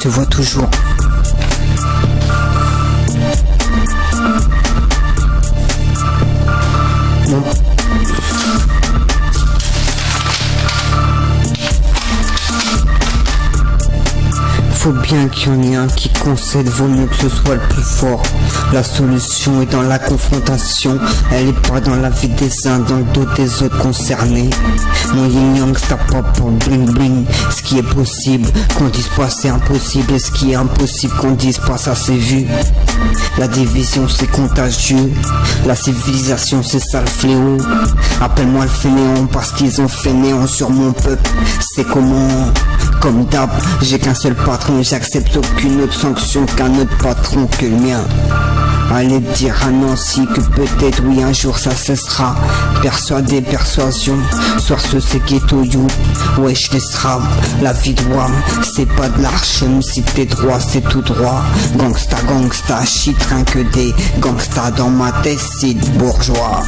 te vois toujours. Mon... Faut bien qu'il y en ait un qui concède, vaut mieux que ce soit le plus fort. La solution est dans la confrontation, elle est pas dans la vie des uns, dans le dos des autres concernés. Mon yin yang ça pas pour bling bling. Ce qui est possible, qu'on dise pas c'est impossible, et ce qui est impossible qu'on dise pas ça c'est vu. La division c'est contagieux, la civilisation c'est ça le fléau. Appelle-moi le fainéant parce qu'ils ont fait néant sur mon peuple. C'est comment? Comme d'hab, j'ai qu'un seul patron, j'accepte aucune autre sanction qu'un autre patron que le mien. Allez dire à Nancy que peut-être oui un jour ça cessera. Persuader, persuasion, soir ce c'est ghetto you. Wesh les sram, la vie de Wam, c'est pas de l'archem, si t'es droit c'est tout droit. Gangsta, gangsta, shit rien que des gangsta dans ma tête, c'est bourgeois.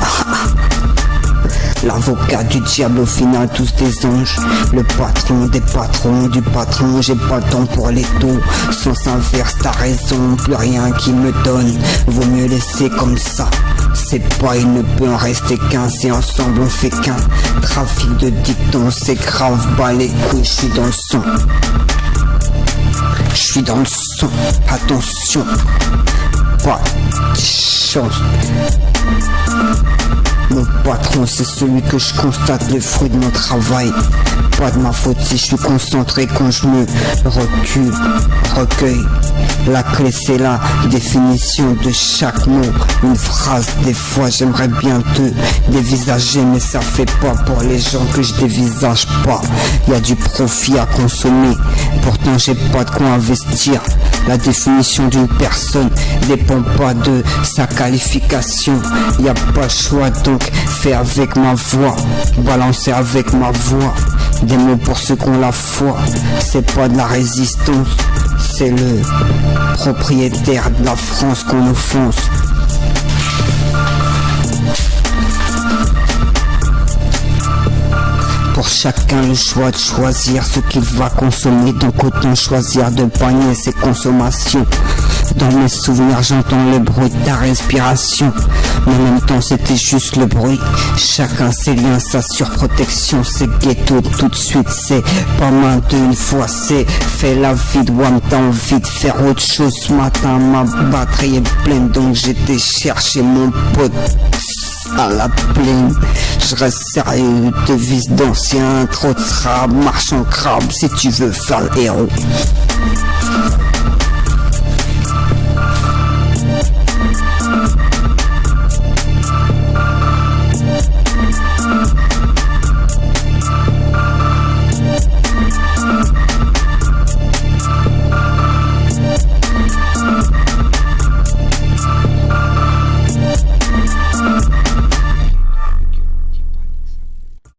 L'avocat du diable au final tous des anges. Le patron des patrons du patron. J'ai pas le temps pour les taux. Sens inverse t'as raison. Plus rien qui me donne. Vaut mieux laisser comme ça. C'est pas il ne peut en rester qu'un. C'est ensemble on fait qu'un. Trafic de dictons c'est grave. Bas les couilles je suis dans le son. Je suis dans le son. Attention. Pas de chance. Mon patron c'est celui que je constate le fruit de mon travail. Pas de ma faute si je suis concentré quand je me recule, recueille. La clé c'est la définition de chaque mot. Une phrase des fois j'aimerais bien te dévisager, mais ça fait pas pour les gens que je dévisage pas. Y a du profit à consommer, pourtant j'ai pas de quoi investir. La définition d'une personne dépend pas de sa qualification. Y a pas le choix donc fais avec ma voix, balancer avec ma voix. Des mots pour ceux qui ont la foi. C'est pas de la résistance, c'est le propriétaire de la France qu'on offense. Pour chacun le choix de choisir ce qu'il va consommer, donc autant choisir de panier ses consommations. Dans mes souvenirs j'entends le bruit de ta respiration, mais en même temps c'était juste le bruit. Chacun ses liens, sa surprotection, c'est ghetto tout de suite, c'est pas main d'une fois, c'est fait la vie de Wam. T'as envie de faire autre chose ce matin, ma batterie est pleine donc j'étais chercher mon pote à la plaine. Je reste sérieux, devise d'ancien, trop de srab, marche en crabe si tu veux faire le héros.